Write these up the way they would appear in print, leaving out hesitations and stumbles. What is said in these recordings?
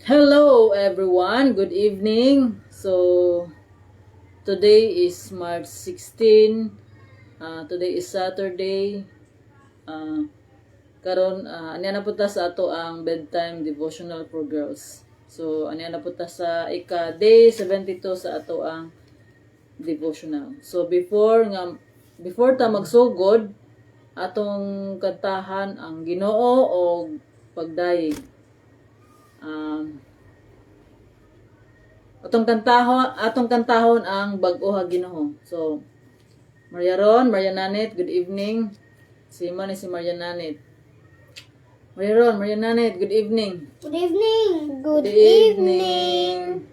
Hello everyone, good evening. So today is March 16. Today is Saturday. Karon anya na punta sa ato ang bedtime devotional for girls. So anya na punta sa day 72 sa ato ang devotional. So before ta magsugod atong kantahan ang Ginoo o pagdayeg. Atong kantahon ang bag-o ha Ginoo. So Maria Nanet, good evening. Si Maria Nanet. Maria Nanet, good evening. Good evening. Good evening.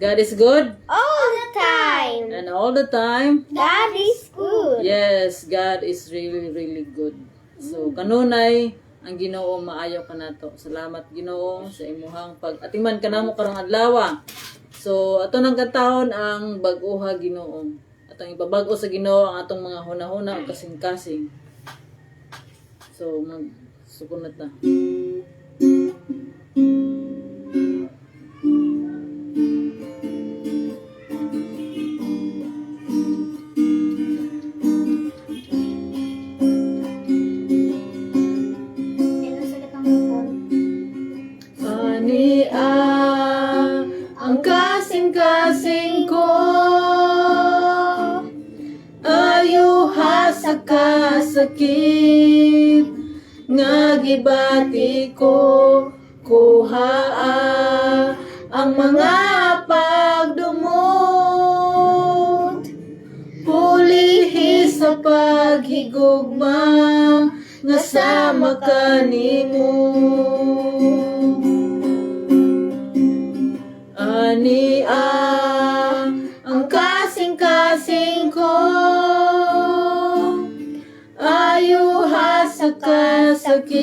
God is good All the time. and all the time. God is good. Yes, God is really, really good. So, kanunay, ang Ginoo maayo ka nato. Salamat Ginoo sa imuhang pag-atiman kanamo karong adlaw. So, ato nang katahon ang bag-oha Ginoo. Atong ibabag-o sa Ginoo ang atong mga hunahuna o kasing-kasing. So, magsukunat na. Ania ang kasing-kasing ko, ayuha sa kasakit, nga gibati ko, kuhaa ang mga pagdumot, pulihi sa paghigugma, nga sama kanimo. Ania ang kasing-kasing ko, ayuha sa kasakit,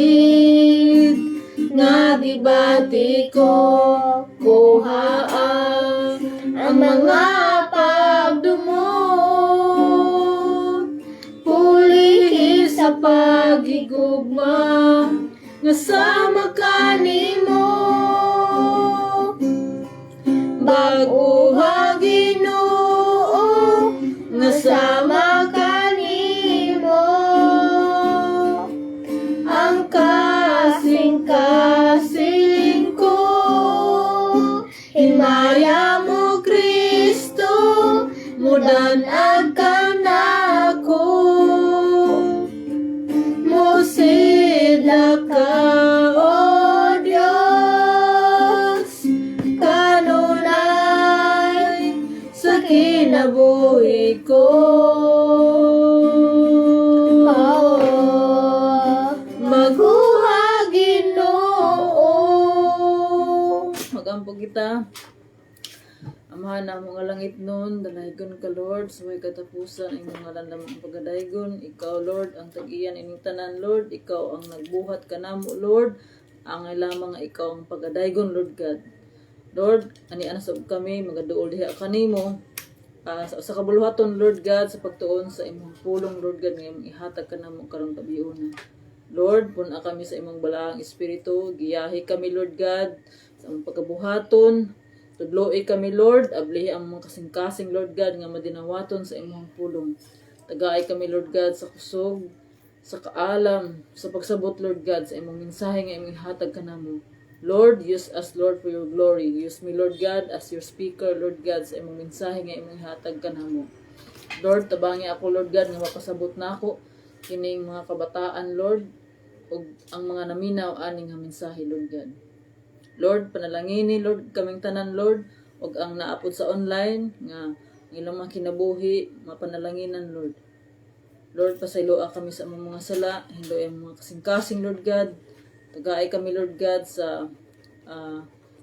nga dibati ko, kuhaan ang mga pagdumot, pulihi sa paghigugma, nga sama kanimo. Bag-oha Ginoo, nga sama kanimo, ang kasing-kasing ko, himaya mo Kristo, mudan-ag ka nako, musida ka o Dios, kanunay sa kinabuhi ko. Maguha Ginoo. Magampo kita. Amahan na mga langit nun, dalaygon ka Lord, sa may katapusan, ang mga landam ang pagadaygon. Ikaw Lord, ang tag-iyan ining tanan Lord, ikaw ang nagbuhat ka namo Lord, ang lamang nga ikaw ang pagadaygon Lord God. Lord, ani anasab kami, magaduol diha kanimo, sa kabuluhaton Lord God, sa pagtuon sa imong pulong Lord God, nga imong ihatag ka namo karong tabiuna. Lord, puna kami sa imong balaang espiritu, giyahi kami Lord God, sa imong pagkabuhaton, tudloi kami Lord, ablihi ang mga kasing-kasing Lord God, nga madinawaton sa imong pulong. Tagaay kami Lord God sa kusog, sa kaalam, sa pagsabot Lord God, sa imong mensahe nga imong ihatag ka namo. Lord, use us Lord for your glory. Use me Lord God as your speaker Lord God, sa imong mensahe nga imong ihatag ka namo. Lord, tabangi ako Lord God, nga mapasabot na ako kining mga kabataan Lord, ug ang mga naminaw aning nga mensahe Lord God. Lord, panalangini Lord kaming tanan Lord, ug ang naapod sa online nga ilang mga kinabuhi mapanalanginan Lord. Lord, pasayloa kami sa among mga sala, hinloy ang mga kasing-kasing Lord God. Tagaay kami Lord God sa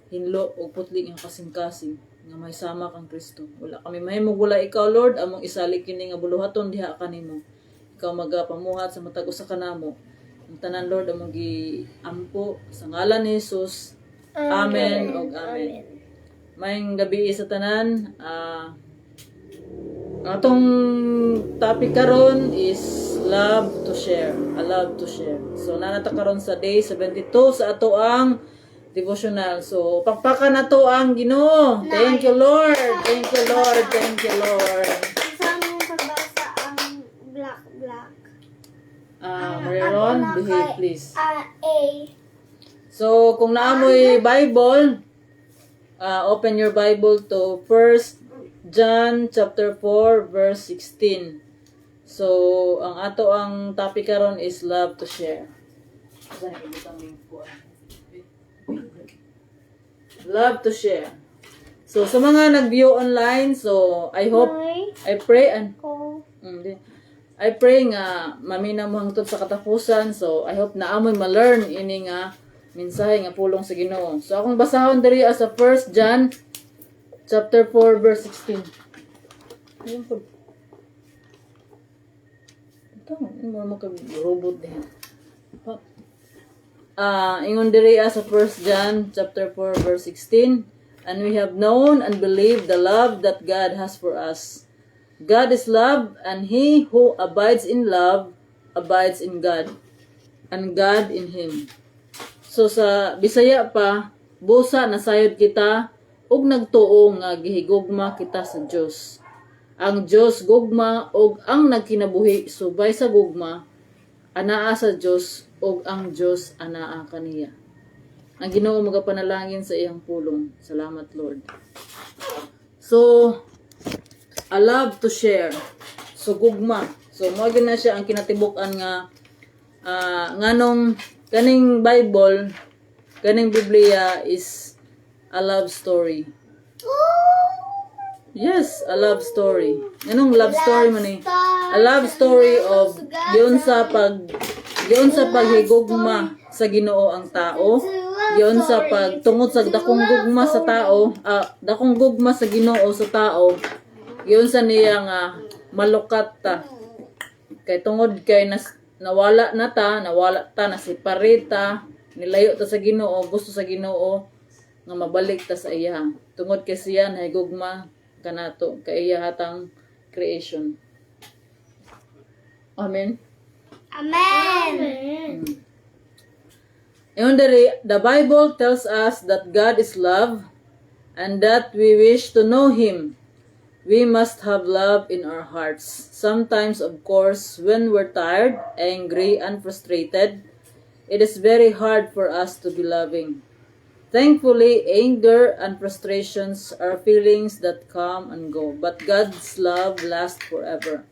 hinlo o putli ng kasing-kasing nga may sama kang Kristo. Wala kami mahimong wala ikaw Lord, among isalik kini nga buluhaton diha kanimo. Ikaw magapamuhat sa matag usa kanamo. Ang tanan Lord among giampo sa ngalan ni Jesus. Amen ug amen. Maayong gabi sa tanan. Atong topic karon is love to share. A love to share. So nanata karon sa day 72 sa ato ang devotional. So, pakpakan na to ang Ginoo. Thank you, Lord. Thank you, Lord. Thank you, Lord. Saan mo pagbasa ang black? Mariron, behave please. A. So, kung naamoy Bible, open your Bible to 1 John chapter 4 verse 16. So, ang ato ang topic karon is love to share. Love to share. So, sa mga nag-view online, so, I hope, I pray, I pray nga mamina mo hangtod sa katapusan. So, I hope na amoy ma-learn ini nga mensahe nga pulong sa Ginoo. So, akong basahon diri sa 1 John chapter 4 verse 16. Ayun po. Ito, mo ka robot din. Ingon diri sa 1 John chapter 4 verse 16, and we have known and believed the love that God has for us. God is love, and he who abides in love abides in God, and God in him. So sa Bisaya pa, busa nasayod kita ug nagtuo nga gihigugma kita sa Dios. Ang Dios gugma ug ang nagkinabuhi subay sa gugma anaa sa Dios ug ang Dios anaa kaniya. Ang Ginoo magapanalangin sa iyang pulong. Salamat, Lord. So, I love to share. So, gugma. So, mo na siya ang kinatibuk-an nga nganong kaning Bible, kaning Biblia is a love story. Yes, a love story. Anong love story man eh? A love story of yun sa paghigugma sa Ginoo ang tao. Yun sa pagtungod sa dakong gugma sa tao, dakong gugma sa Ginoo sa tao. Yun sa niya nga malukat ta. Kay tungod kay nawala ta na separita, nilayo ta sa Ginoo, gusto sa Ginoo nga mabalik ta sa iya. Tungod kay siya nahigugma kanato kay iya hatang creation. Amen. Amen. And the Bible tells us that God is love and that we wish to know Him. We must have love in our hearts. Sometimes, of course, when we're tired, angry, and frustrated, it is very hard for us to be loving. Thankfully, anger and frustrations are feelings that come and go, but God's love lasts forever.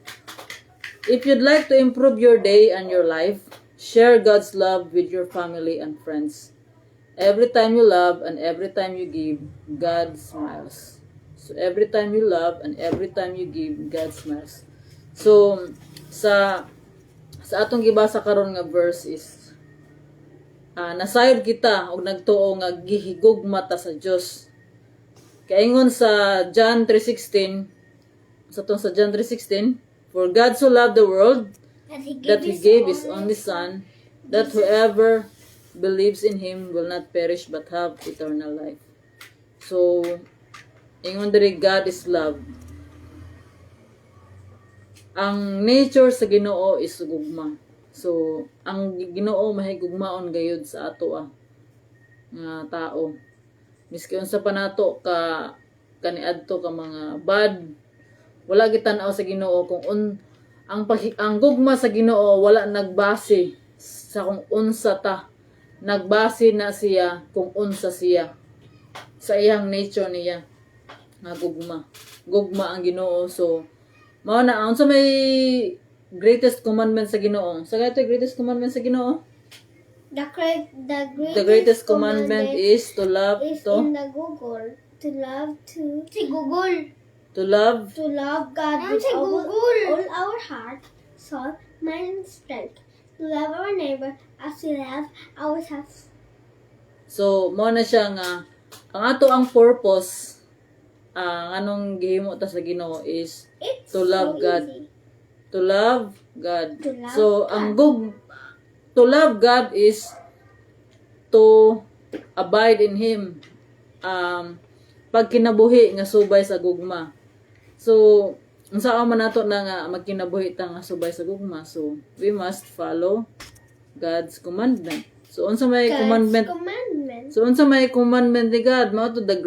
If you'd like to improve your day and your life, share God's love with your family and friends. Every time you love and every time you give, God smiles. So every time you love and every time you give, God smiles. So sa atong gibasa karon nga verse is nasayod kita og nagtuo nga gihigugma ta sa Dios. Kaingon sa John 3:16, sa John 3:16, for God so loved the world that He gave His only Son, that whoever believes in Him will not perish but have eternal life. So, ingon diri God is love. Ang nature sa Ginoo is gugma. So, ang Ginoo mahigugmaon gayud sa ato nga tao. Miski unsa pa nato kaniadto ka mga bad, wala gitan-aw sa Ginoo kung ang gugma sa Ginoo wala nagbase sa kung unsa ta. Nagbase na siya kung unsa siya sa iyang nature niya nga gugma. Gugma ang Ginoo. So mao na unsa may greatest commandment sa Ginoo? Sa greatest commandment sa Ginoo? The greatest commandment is to love is to in the Google. To love to Google. to love To love God with all our heart, soul, mind, and strength. To love our neighbor as we love ourselves. So, mo na siya nga, ang ato ang purpose, anong gihimo ta sa Ginoo is It's to love so God. easy. To love God. To love So, God. to love God is to abide in Him. Pag kinabuhi nga subay sa gugma. So, unsa man nato na nga magkinabuhi ta nga subay sa gugma. So, we must follow God's commandment. So, unsa may God's commandment? commandments. So unsa may commandment ni God, mao to the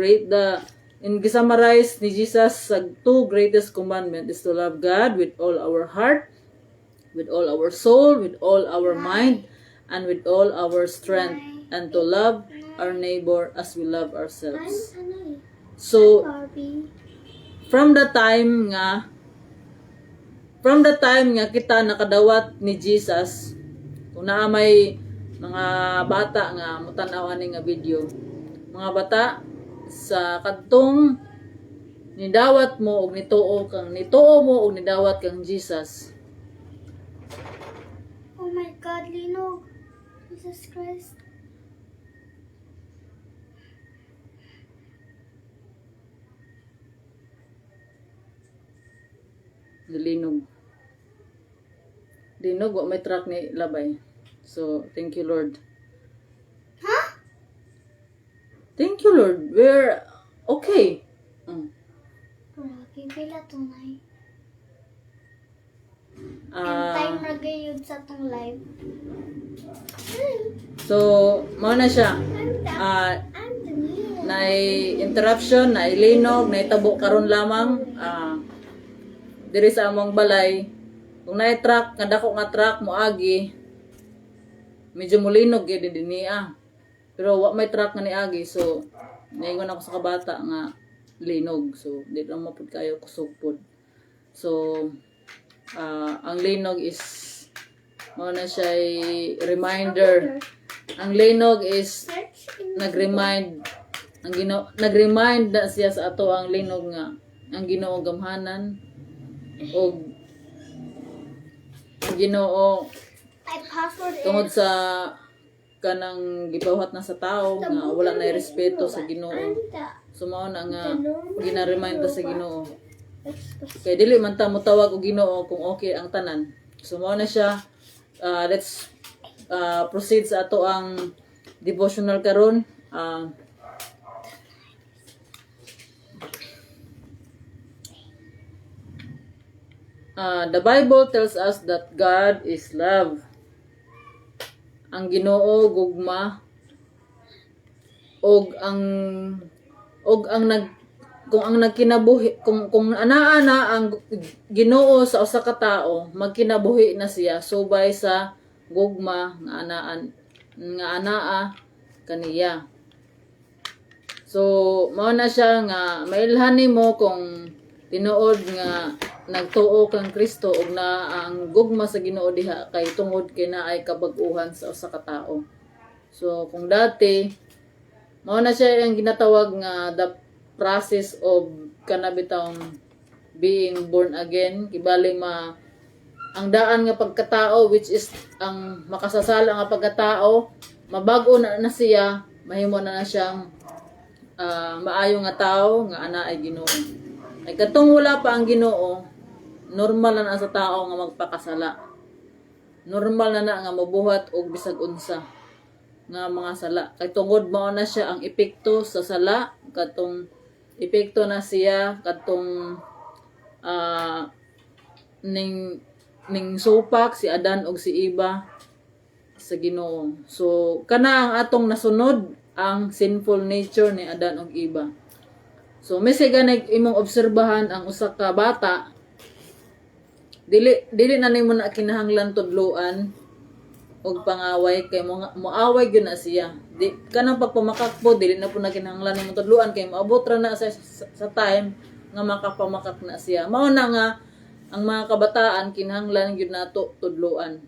in summarize ni Jesus sa two greatest commandment is to love God with all our heart, with all our soul, with all our mind, and with all our strength, and to love our neighbor as we love ourselves. So Barbie. from the time nga kita nakadawat ni Jesus, kung naa may mga bata nga mutanaw ani nga video, mga bata sa kadtong nidawat mo og nituo mo og nidawat kang Jesus. Oh my God, Linog. Jesus Christ. Linog, wa may truck ni labay. So thank you Lord. Huh? Thank you Lord. We're okay. Grabe, pila tunay. Ah, Time na gayud sa tong live. so mao na siya. I'm the new. Na interruption, na linog, na itabo karon lamang diri sa among balay. Kung na truck, nga dako nga truck moagi, medyo mulinog gyud dinhi. Pero wa may truck nga niagi, so naingon ako sa kabata nga linog. So di lang mapud kayo kusog pod. So ang linog is mao na siya reminder. Ang linog is nag-remind nag-remind na siya sa ato ang linog nga ang Ginoo gamhanan og ang Ginoo My password tungod is sa kanang gipawhat na sa tao nga wala na respeto sa Ginoo. So mao na nga gina-remind ta sa Ginoo. Kay dili man ta motawag og Ginoo kung okay ang tanan. So mao na siya. Let's proceed sa ato ang devotional karon. The Bible tells us that God is love. Ang Ginoo gugma og ang kung ang nagkinabuhi kung anaa na ang Ginoo sa usa ka tawo, magkinabuhi na siya subay sa gugma nga anaa kaniya. So mao na siya nga mailhan nimo kung tinuod nga nagtuo kang Kristo ug na ang gugma sa Ginoo diha kay tungod kay naay kabag-uhan sa usa ka tawo. So kung dati mao na siya ang ginatawag nga the process of kanabitang being born again, kibali ang daan nga pagkatao, which is ang makasasala nga pagkatao, mabago na siya, mahimo na siyang maayo nga tao nga ana ay Ginoo. Ay katong wala pa ang Ginoo, normal na sa tao nga magpakasala. Normal na nga mabuhat og bisag unsa nga mga sala. Kay tungod mao na siya ang epekto sa sala, katong epekto na siya katong ning supak si Adan og si Eva sa Ginoo. So kana ang atong nasunod ang sinful nature ni Adan og Eva. So mesay ganay imong obserbahan ang usa ka bata, dili na nimo na kinahanglan tudloan og pangaway kay moaway gyud na siya. Di kanang pagpamakak po dili na po na kinahanglan nimo tudloan kay maabot ra na sa time nga makapamakak na siya. Mao na nga ang mga kabataan kinahanglan gyud nato tudloan.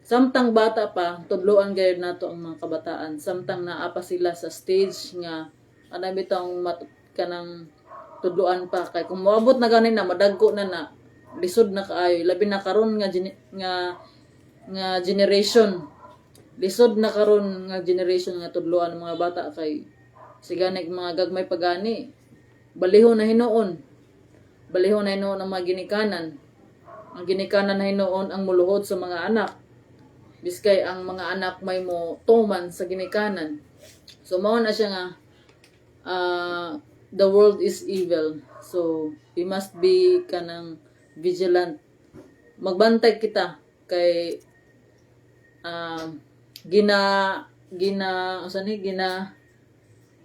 Samtang bata pa, tudloan gayud nato ang mga kabataan. Samtang naa pa sila sa stage nga ana bitang kanang tudloan pa kay kung moabot na ganin na madagko na lisod na kaayo, labi na karon nga generation, lisod na karon nga generation nga tudloan ng mga bata kay siganig mga gagmay pagani, baliho na hinuon ang mga ginikanan. Ang ginikanan na hinuon ang muluhod sa mga anak, biskay ang mga anak may mo tuman sa ginikanan. So mao na siya nga the world is evil, so we must be kanang vigilant. Magbantay kita kay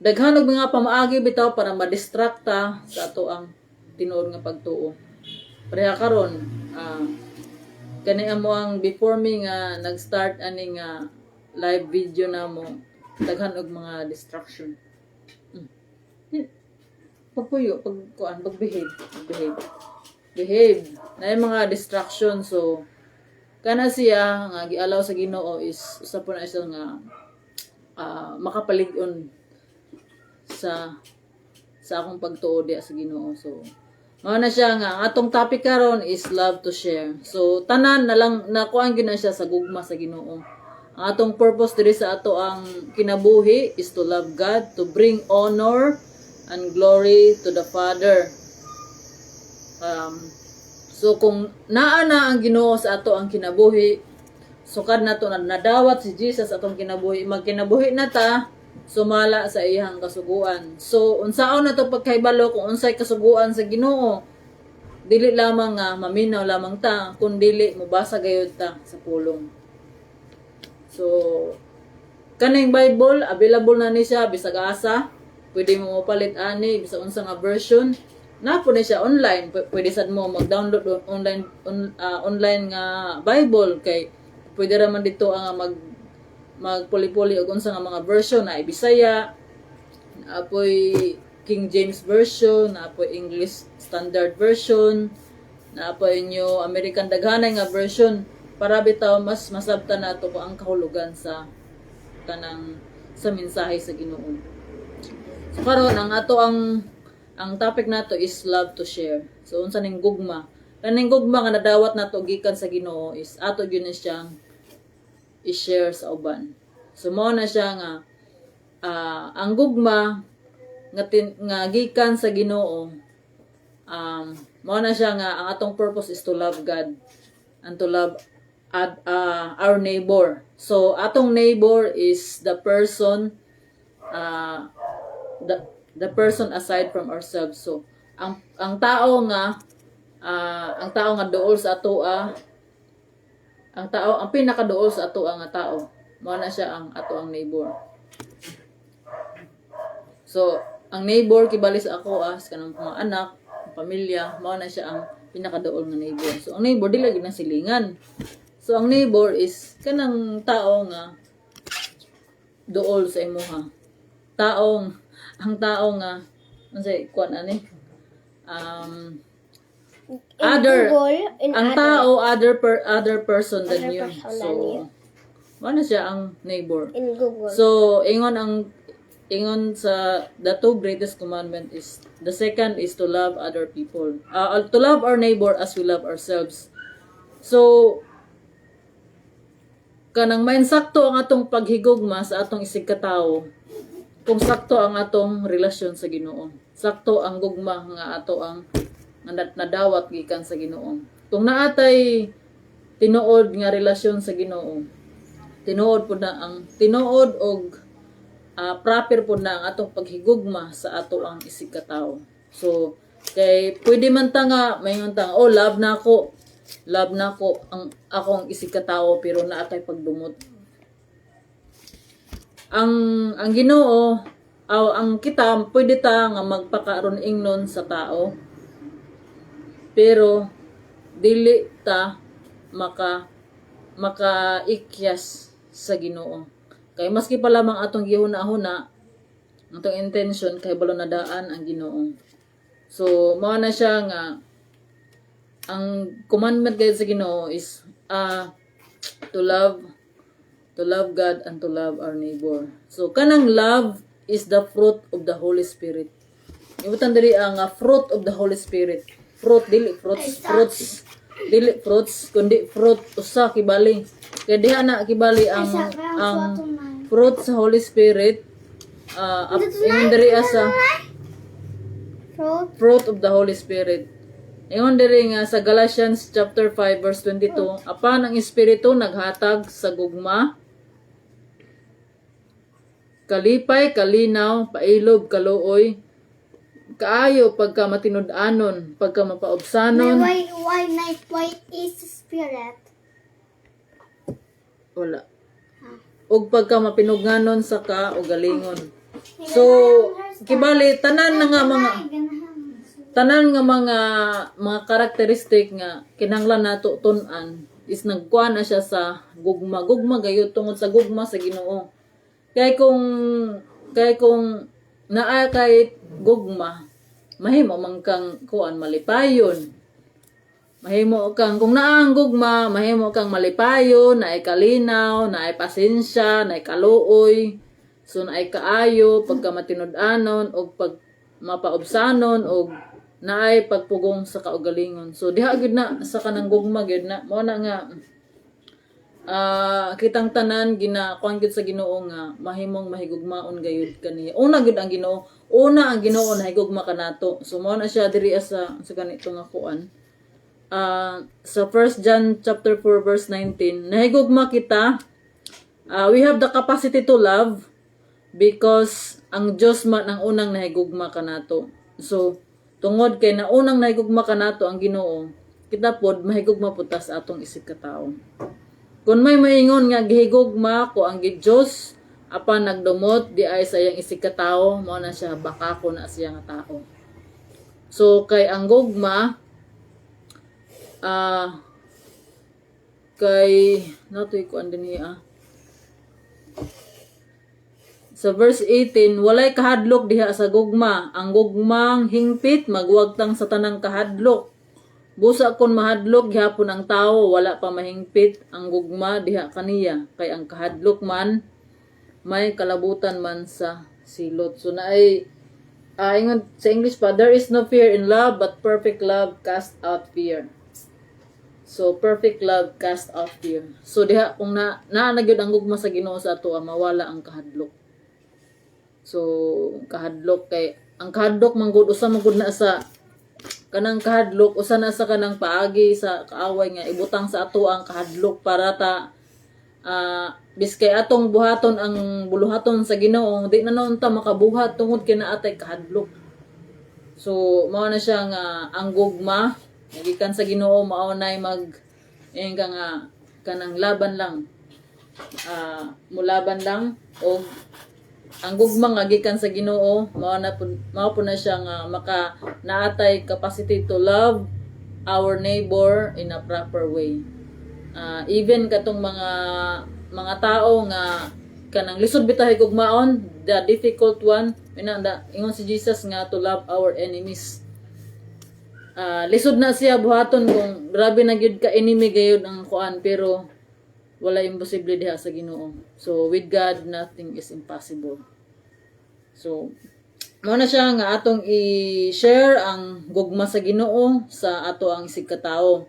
daghan og mga pamaagi bitaw para ma-distracta sa ato ang tinuod nga pagtuo. Pareha karon, kani amo ang before me nga nag-start ani nga live video na mo, daghan og mga distraction. Pagpuyo, behave. Na yung mga distraction, so kana siya nga gialaw sa Ginoo is usa po na siya nga makapalig-on sa akong pagtuo diya sa Ginoo. So mao na siya nga ang atong topic karon is love to share. So tanan na lang nakuan gyud na siya sa gugma sa Ginoo. Ang atong purpose diri sa ato ang kinabuhi is to love God, to bring honor and glory to the Father. So kung naa na ang Ginoo sa ato ang kinabuhi, sukad na to na nadawat si Jesus atong kinabuhi, magkinabuhi na ta sumala sa iyang kasuguan. So unsaon na to pagkahibalo kung unsay kasuguan sa Ginoo? Dili lamang nga maminaw lamang ta, kun dili mobasa gayud ta sa pulong. So kaning Bible available na ni siya bisag asa, pwede mo mapalit ani bisag unsa nga version. Na po siya online, pwede sad mo mag-download online nga Bible kay pwede ra man dito ang magpuli-puli og unsa nga mga version na Bisaya, apoy King James version, apoy English Standard version, apoy New American daghanay nga version para bitaw mas masabtan nato ko ang kahulugan sa kanang sa mensahe sa Ginoo. So karon ang ato ang topic nato is love to share. So unsa ning gugma? Kaning gugma nga nadawat nato gikan sa Ginoo is ato gyud siyang i-share sa uban. So mao na siya nga ang gugma nga gikan sa Ginoo, mao na siya nga ang atong purpose is to love God and to love our neighbor. So atong neighbor is the person the person aside from ourselves. So ang tao nga duol sa atoa, ang pinakaduol sa atoa nga tao, mao na siya ang ato ang neighbor. So ang neighbor kibali sa ako sa kanang mga anak, pamilya, mao na siya ang pinakaduol nga neighbor. So ang neighbor dili gyud na silingan. So ang neighbor is kanang tao nga duol sa imuha. Ang tao nga unsay kuan ani other person than you. So ano siya ang neighbor. In Google. So ingon sa the two greatest commandment is the second is to love other people. To love our neighbor as we love ourselves. So kanang main sakto ang atong paghigugma sa atong isig katawo. Kung sakto ang atong relasyon sa Ginoo, sakto ang gugma nga ato ang nadawat gikan sa Ginoo. Kung naatay tinuod nga relasyon sa Ginoo, tinuod og proper pud na ang atong paghigugma sa ato ang isig katawo. So kay pwede man ta nga mayngon ta, love na ako ang akong isig katawo pero naatay pagdumot. Ang Ginoo ang kita pwede ta nga magpakaron ingnon sa tao pero dili ta makaikyas sa Ginoo. Kay maski pa lamang atong gihuna-huna, atong intention kay balo nadaan ang Ginoo. So mao na siya nga ang commandment gayud sa Ginoo is to love God and to love our neighbor. So kanang love is the fruit of the Holy Spirit. Ibutan diri ang fruit of the Holy Spirit. Fruit dili fruits kundi fruit usa kibali. Kaya diha na kibali ang fruit sa Holy Spirit. Ingon diri asa fruit of the Holy Spirit. Ingon diri nga sa Galatians chapter 5 verse 22, apan ang Espiritu naghatag sa gugma, kalipay, kalinaw, pailob, kaluoy, kaayo pagka matinud-anon, pagka mapaobsanon. Why is spirit? Wala. ug pagka mapinugnanon sa kaugalingon. So kibali tanan nga mga karakteristik nga kinahanglan nato tun-an is nagkuha na siya sa gugma gayud tungod sa gugma sa Ginoo. Kay kung naa kay gugma mahimo man kang kuan malipayon. Mahimo kang kung naa ang gugma mahimo kang malipayon, naay kalinaw, naay pasensya, naay kaluoy. So naay kaayo pagka matinud-anon og pag mapaubsanon og naay pagpugong sa kaugalingon. So diha gid na sa kanang gugma gid na mao na nga kitang tanan ginakuan gid sa Ginoo nga mahimong mahigugmaon gayud kaniya. Una gid ang Ginoo, nahigugma kanato. So mao na siya diri sa ganito nga kuan. Sa 1 John chapter 4 verse 19, nahigugma kita. We have the capacity to love because ang Dios man ang unang nahigugma kanato. So tungod kay naunang nahigugma kanato ang Ginoo, kita pod mahigugma pud ta sa atong isig ka tawo. Kung may maingon nga gihigugma ko ang Dios apan nagdumot di ay sa iyang isig ka tawo, mao na siya baka ko na siya nga tao. So kay ang gugma kay natoy ko andini sa verse 18, walay kahadlok diha sa gugma. Ang gugmang hingpit magwagtang sa tanang kahadlok. Busa kon mahadlok gihapon ang tawo, wala pa mahingpit ang gugma diha kaniya. Kay ang kahadlok man may kalabutan man sa silot. So naay ingon sa English pa, there is no fear in love, but perfect love cast out fear. So perfect love cast out fear. So diha kung naanagyud ang gugma sa Ginoo sa ato, mawala ang kahadlok. So kahadlok kay ang kahadlok manggod usa manggod na sa kanang kahadlok usa na sa kanang paagi sa kaaway nga ibutang sa ato ang kahadlok para ta biskay atong buhaton ang buluhaton sa Ginoo di na naon ta makabuhat tungod kay naatay kahadlok. So mao na siya nga ang gugma gikan sa Ginoo mao nay nga kanang laban lang mulaban lang og ang gugma nga gikan sa Ginoo mao po na siya nga maka naatay capacity to love our neighbor in a proper way. Even katong mga tao nga kanang lisod bitaw gugmaon, the difficult one, ingon si Jesus nga to love our enemies. Lisod na siya buhaton kung grabe na gyud ka enemy gayud ang kuan, pero wala imposible diha sa Ginoo. So with God nothing is impossible. So mao na siya nga atong i-share ang gugma sa Ginoo sa ato ang isig ka tawo.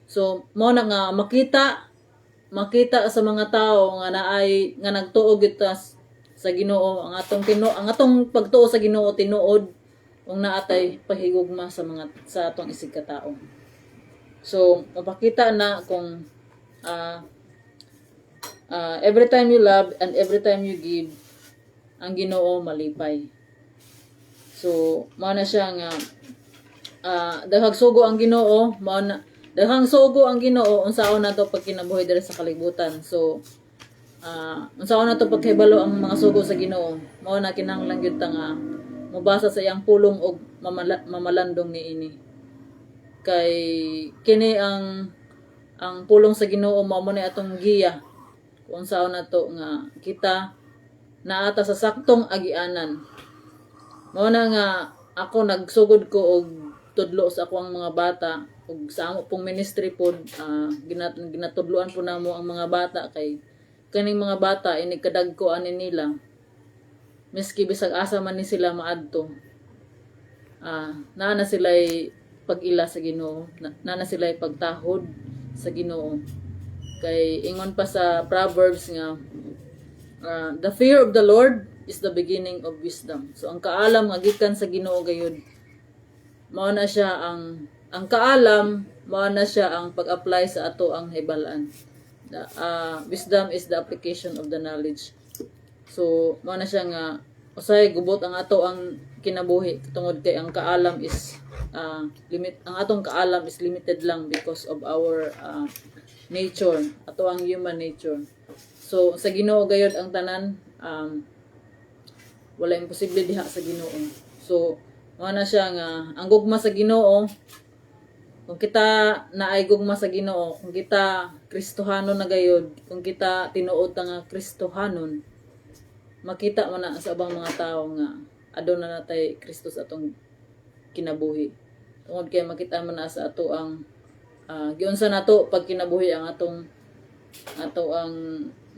So mao na nga makita sa mga tao nga naay nga nagtuo kita sa Ginoo ang atong pagtuo sa Ginoo tinuod kung naatay pahigugma sa atong isig ka tawo. So mapakita na kung every time you love and every time you give, ang Ginoo malipay. So mao na siya nga daghang sugo ang Ginoo, unsaon nato pag kinabuhi diri sa kalibutan. So unsaon nato pagkahibalo ang mga sugo sa Ginoo, mao na kinahanglan gyud ta nga mobasa sa iyang pulong og mamalandong niini. Kay kini ang pulong sa Ginoo mao ni atong giya kung saan nato nga kita naata sa saktong agianan. Mao na nga ako nagsugod ko og tudlo sa akong mga bata ug sa amo pong ministry pod ginatudloan po namo ang mga bata kay kaning mga bata inikadagko ani nila miski bisag asa man ni sila maadto naa sila'y pag-ila sa Ginoo, naa sila'y pagtahod sa Ginoo. Kay ingon pa sa Proverbs nga the fear of the Lord is the beginning of wisdom. So ang kaalam nga gikan sa Ginoo gayud mao na siya ang kaalam mao na siya ang pag-apply sa ato ang hibalaan. Wisdom is the application of the knowledge. So mao na siya nga usay gubot ang ato ang kinabuhi tungod kay ang kaalam is ang atong kaalam is limited lang because of our nature, ato ang human nature. So sa Ginoo gayud ang tanan, wala imposible diha sa Ginoo. So mao na siya nga ang gugma sa Ginoo, kung kita naay gugma sa Ginoo, kung kita Kristohanon na gayud, kung kita tinuod ta nga Kristohanon, makita man na sa ubang mga tao nga aduna na natay Kristo sa atong kinabuhi. Tungod kay makita man na sa ato ang giunsa nato pag kinabuhi ang atong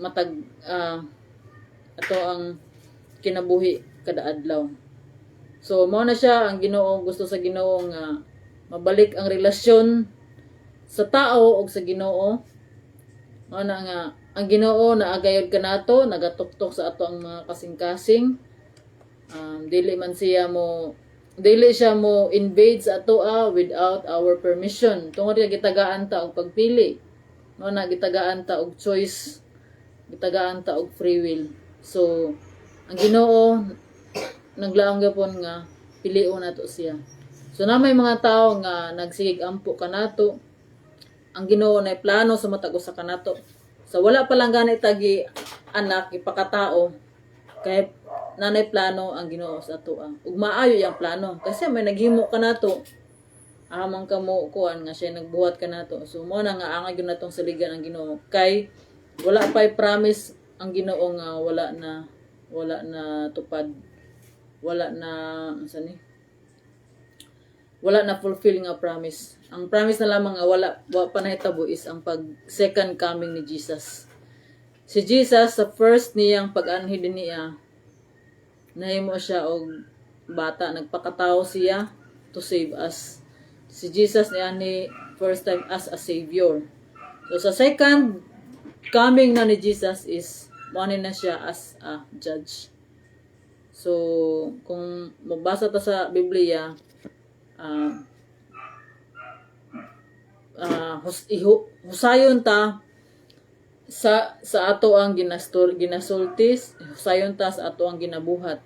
matag ato ang kinabuhi kada adlaw. So mao na siya ang Ginoo, gusto sa Ginoo nga mabalik ang relasyon sa tao ug sa Ginoo. Mao na nga ang Ginoo naagayod kanato, nagatuktok sa ato ang mga kasing-kasing. Dili siya mo invade sa ato without our permission. Tungod kay gitagaan ta og pagpili. Mao na gitagaan ta og choice, gitagaan ta og free will. So ang Ginoo naglaang gyapon nga pilion nato siya. So na may mga tao nga nagsigig ampo kanato, ang Ginoo nay plano sa matag usa kanato. So wala pa lang gani tagi anak ipakatao kay nanay plano ang Ginoo sa ato. Ug maayo yang plano kasi may naghimo kanato. Amang kamo kuan nga siya nagbuhat kanato. So mo na nga angay gyud natong saligan ang Ginoo kay wala pay promise ang Ginoo nga wala na tupad. Wala na fulfill nga promise. Ang promise na lamang nga wala pa nahitabo is ang pag second coming ni Jesus. Si Jesus sa first niyang pag-anhi din niya, nahimo siya og bata, nagpakatao siya to save us. Si Jesus niya ni first time as a savior. So sa second coming na ni Jesus is mani na siya as a judge. So kung magbasa ta sa Biblia, husayon ta sa ato ang ginasultis, husayon ta sa ato ang ginabuhat,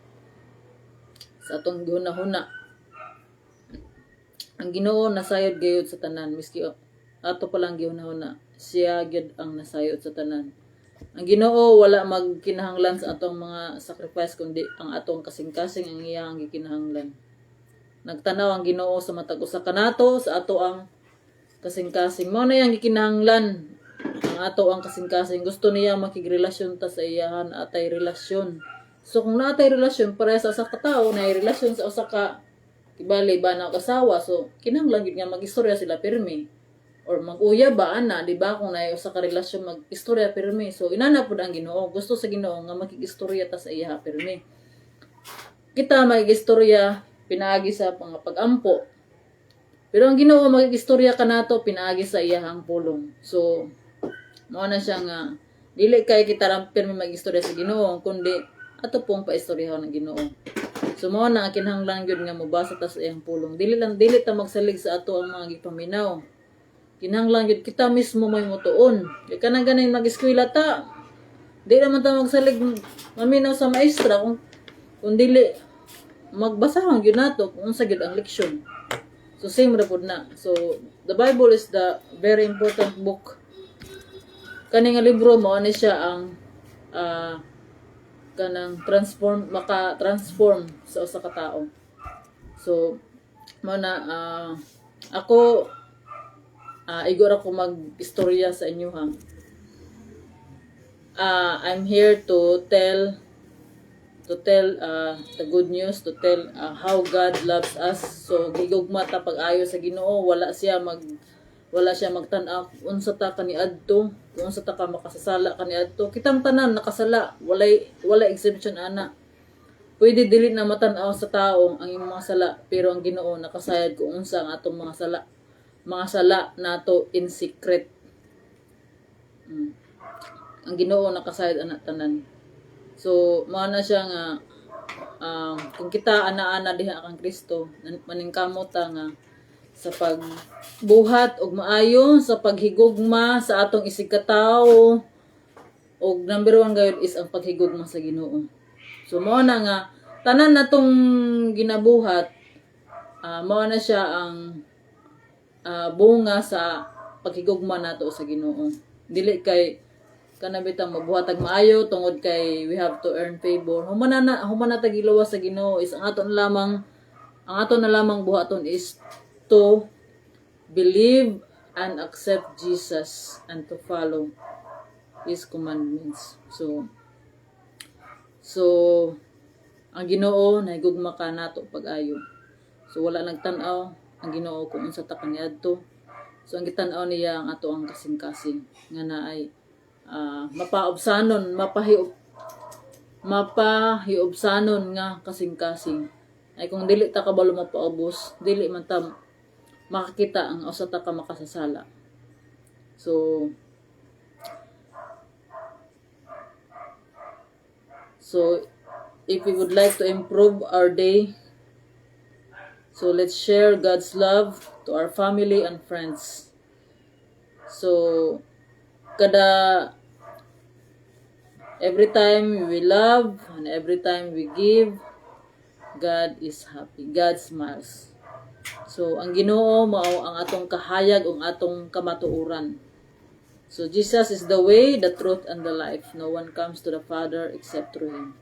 sa atong gihuna-huna. Ang Ginoo nasayod gayud sa tanan, miski ato pa lang gihuna-huna, siya gyud ang nasayod sa tanan. Ang Ginoo wala magkinahanglan sa atong mga sacrifice kundi ang atong kasing-kasing ang iyang gikinahanglan. Nagtanaw ang Ginoo sa matag usa kanato sa ato ang kasing-kasing. Mao na yang gikinahanglan ang ato ang kasing-kasing. Gusto niya makigrelasyon ta sa iyahan, atay relasyon. So kung naatay relasyon para sa usa ka tawo, na relasyon sa usa ka kibali ba na kasawa, so kinahanglan gid nga magistorya sila pirmi. Or mag-uya ba ana, di ba, kung naay usa ka relasyon mag-istorya pirmi. So inana pud ang Ginoo, gusto sa Ginoo nga makigistorya ta sa iya pirmi. Kita makigistorya pinaagi sa pag-ampo. Pero ang Ginoo makigistorya kanato pinaagi sa iyahang pulong. So mao na siya nga dili kay kita ra pirmi magistorya sa Ginoo, kundi ato pong paistoryahan ng Ginoo. So mao na kinahanglan gyud nga mobasa ta sa iyang pulong. Dili ta magsalig sa ato ang mga gipaminaw. Kinahanglan gyud kita mismo may mutuon. Kay kanang ganin mag-eskwela ta. Di naman ta magsalig maminaw sa maestra kung dili magbasahon gyud nato kung unsa gyud ang leksyon. So same ra pud na. So the Bible is the very important book. Kani nga libro mao ni siya ang kanang maka-transform sa usa ka tawo. So mao na ako igor ako mag-istorya sa inyo ha. I'm here to tell the good news, to tell how God loves us. So gigugma ta pag-ayo sa Ginoo, wala siya magtan-aw unsa ta kaniadto, kung unsa ta ka makasasala kaniadto. Kitang tanan nakasala, walay exemption ana. Pwede dili na matan-aw sa tao ang imong mga sala, pero ang Ginoo nakasayad kung unsa ang atong mga sala nato in secret. Ang Ginoo nakasayad ana tanan. So mao na siya nga kung kita ana-ana diha kang Kristo, maningkamot ta nga sa pagbuhat og maayo, sa paghigugma sa atong isig ka tawo, og number 1 gayud is ang paghigugma sa Ginoo. So mao na nga tanan natong ginabuhat, mao na siya ang bunga sa paghigugma nato sa Ginoo. Dili kay kana bitang mabuhatag maayo tungod kay we have to earn favor. Humana na tagilawas sa Ginoo is ang aton na lamang buhaton is to believe and accept Jesus and to follow His commandments. So ang Ginoo nahigugma ka nato pag-ayo. So wala nagtan-aw ang Ginoo kung unsa ta kaniadto. So ang gitan-aw niya ang ato ang kasing-kasing nga naay mapaobsanon, mapahiobsanon nga kasing-kasing. Ay kung dili ta kabalo mapaubos, dili man ta makakita ang usa ta ka makasasala. So if we would like to improve our day, so let's share God's love to our family and friends. So every time we love and every time we give, God is happy. God smiles. So ang Ginoo mao ang atong kahayag ug atong kamatuoran. So Jesus is the way, the truth, and the life. No one comes to the Father except through Him.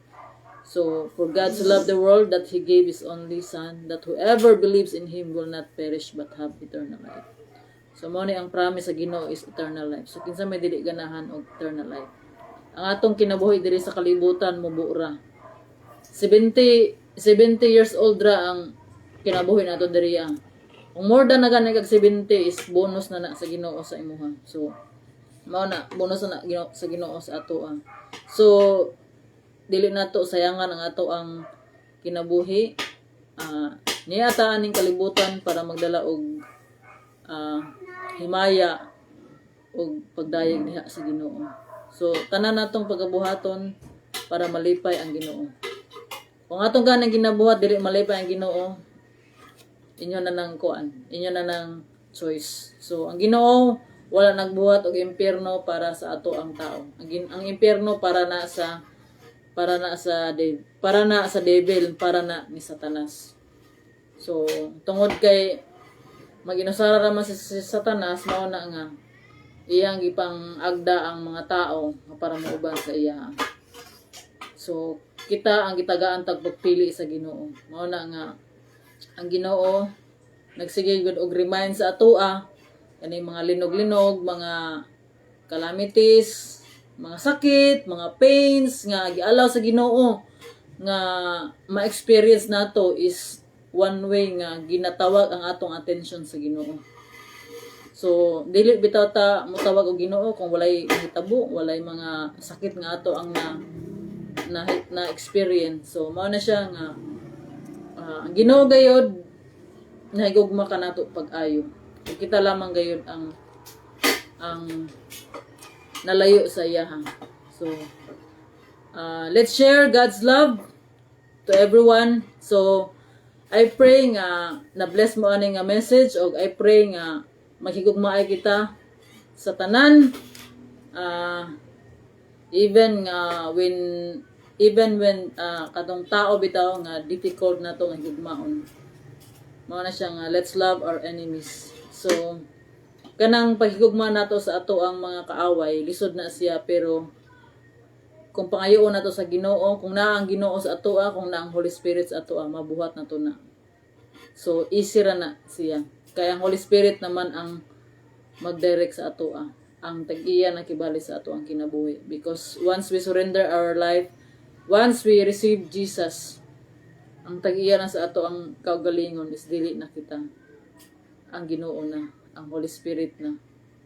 So for God to love the world that He gave His only Son, that whoever believes in Him will not perish but have eternal life. So mao ni ang promise sa Ginoo is eternal life. So kinsa may dili ganahan og eternal life. Ang atong kinabuhi diri sa kalibutan mubura. 70 years old ra ang kinabuhi nato diri. Kung more than na gani kag 70 is bonus na sa Ginoo sa imuha. So mao na bonus na sa Ginoo sa ato. So dili nato sayangan ang ato ang kinabuhi. Niyataan ning kalibutan para magdala og himaya og pagdayeg diha sa Ginoo. So tanan natong pagabuhaton para malipay ang Ginoo. Kung atong ganang ginabuhat dili malipay ang Ginoo, inyo na nang kuan, inyo na nang choice. So ang Ginoo wala nagbuhat og impierno para sa ato ang tao. Ang impierno para na sa devil, para na ni Satanas. So tungod kay maginusara raman si Satanas, mao na nga iyang gipang agda ang mga tao para mauban sa iya. So kita ang gitagaan tagpagpili sa Ginoo. Mao na nga ang Ginoo nagsige gud og remind sa atoa kani mga linog-linog, mga calamities, mga sakit, mga pains nga gialaw sa Ginoo nga ma-experience nato is one way nga ginatawag ang atong attention sa Ginoo. So dili bitaw ta motawag og Ginoo kung walay hitabo, walay mga sakit nga ato ang na experience. So mao na siya nga ang Ginoo gayud nahigugma ka nato pag-ayo. Kung kita lamang gayud ang nalayo sa iya. So let's share God's love to everyone. So I pray nga na bless mo ani nga message, og I pray nga maghigugmaay kita sa tanan, even when katong tao bitaw nga difficult na to nga higugmaon. Mao na siya nga let's love our enemies. So kanang paghigugma nato sa ato ang mga kaaway, lisod na siya, pero kung pangayoon nato sa Ginoo, kung naa ang Ginoo sa atoa, kung naa ang Holy Spirit sa atoa, mabuhat nato na. So easy ra na siya. Kaya ang Holy Spirit naman ang mag-direct sa atoa, ang tag-iya na kibali sa ato ang kinabuhi. Because once we surrender our life, once we receive Jesus, ang tag-iya na sa ato ang kaugalingon is dili na kita ang Ginoo na, ang Holy Spirit na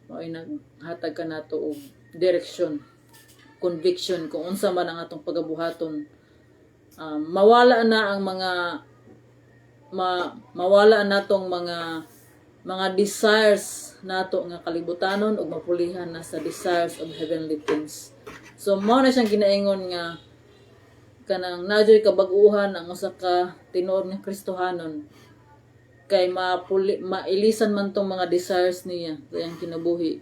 mao'y naghatag ka nato og direction, conviction kung unsa man ang atong pagabuhaton. Mawala na ang mawala natong mga desires nato nga kalibutanon ug mapulihan na sa desires of heavenly things. So mao na siyang ginaingon nga kanang nadyoy kabag-uhan ang usa ka tinuod nga Kristohanon kay mailisan man tong mga desires niya kayang kinabuhi.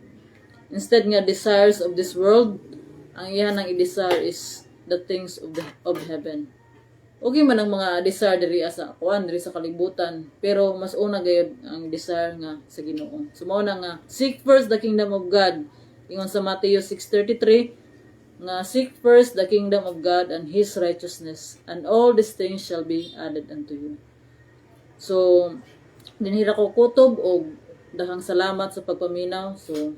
Instead nga desires of this world, ang iya nang i-desire is the things of heaven. Okay man ang mga desire diri sa diri sa kalibutan, pero mas una gayud ang desire nga sa Ginoo. So mao na nga seek first the kingdom of God. Ingon sa Matthew 6:33, nga seek first the kingdom of God and His righteousness, and all these things shall be added unto you. So, dinhira ko kutob o dahang salamat sa pagpaminaw. So,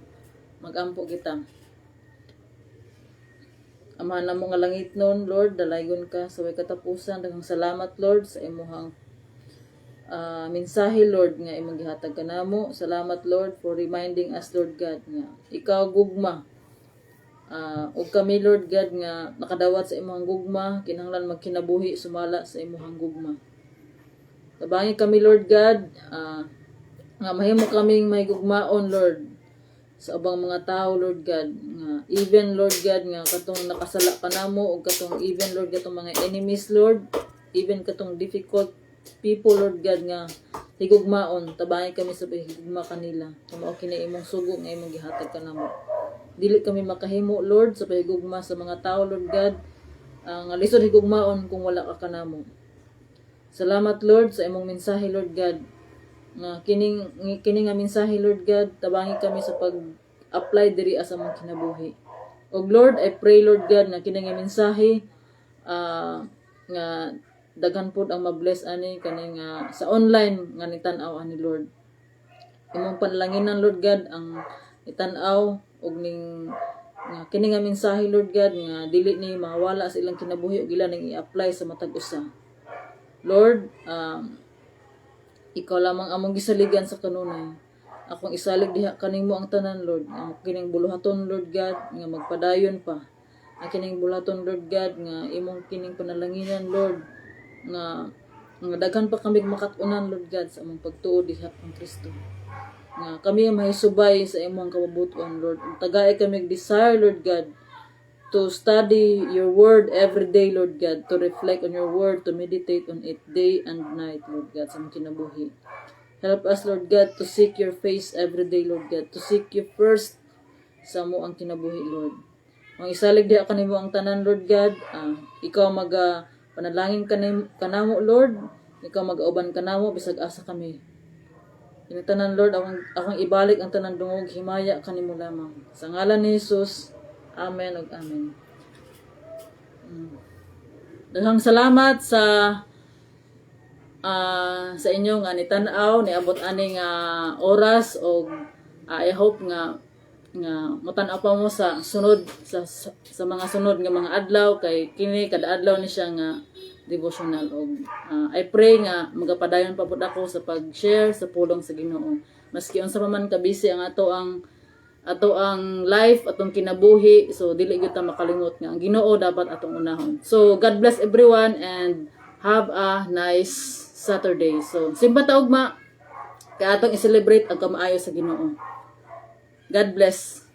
magampo kita. Amahan na mo nga langit nun, Lord, dalaygon ka sa way katapusan. Daghang salamat, Lord, sa imuhang mensahe, Lord, nga imong gihatag kanamo. Salamat, Lord, for reminding us, Lord God, nga ikaw gugma. Ug kami, Lord God, nga nakadawat sa imong gugma, kinahanglan magkinabuhi sumala sa imong gugma. Tabangi kami, Lord God, nga mahimo kaming may gugmaon, Lord, sa ubang mga tao, Lord God, nga even, Lord God, nga katong nakasala kanamo, ug katong even, Lord, katong mga enemies, Lord, even katong difficult people, Lord God, nga higugmaon, tabangi kami sa higugma kanila. Kamao kini imong sugo nga imong gihatag kanamo. Dili kami makahimo, Lord, sa pahigugma sa mga tao, Lord God, nga lisod higugmaon kung wala ka kanamo. Salamat, Lord, sa imong mensahe, Lord God. Nga kining nga mensahe, Lord God, tabangi kami sa pag-apply diri sa among kinabuhi. Og Lord, I pray, Lord God, nga kining nga mensahe nga daghan pud ang mabless ani kaning sa online nga nitan-aw ani, Lord. Imong panlanginan, Lord God, ang itan-aw og ning nga kini nga mensahe, Lord God, nga dili ni mawala sa ilang kinabuhi ug ila ning i-apply sa matag usa. Lord, ikaw lamang among gisaligan sa kanunay. Akong isalig diha kanimo ang tanan, Lord. Ang kining buluhaton, Lord God, nga magpadayon pa. Ang kining buluhaton, Lord God, nga imong kining panalanginan, Lord, nga daghan pa kami makatunan, Lord God, sa among pagtuo diha kang Kristo. Nga kami mahisubay sa imong kababuton, Lord. Tagay kami desire, Lord God, to study your word every day, Lord God, to reflect on your word, to meditate on it day and night, Lord God, sa among kinabuhi. Help us, Lord God, to seek your face every day, Lord God, to seek you first sa mo ang kinabuhi, Lord. Ang isalig diha kanimo ang tanan, Lord God, ikaw panalangin kanamo, Lord, ikaw mag-auban kanamo bisag asa kami. Yung tanan, Lord, akong ibalik ang tanan dungog, himaya kanimo lamang. Sa ngalan ni Jesus, amen ug amen. Daghang salamat sa inyo nga nitan-aw, niabot ani nga oras, og I hope nga matan-aw pa mo sa sunod sa mga sunod nga mga adlaw, kay kini kada adlaw ni siya nga devotional. Og I pray nga magapadayon pa pud ako sa pag-share sa pulong sa Ginoo. Maski unsa pa man ka busy ang ato ang life, atong kinabuhi, so dili gyud ta makalimot nga ang Ginoo dapat atong unahon. So God bless everyone and have a nice Saturday. So simba ta ugma kay atong i-celebrate ang kamaayo sa Ginoo. God bless.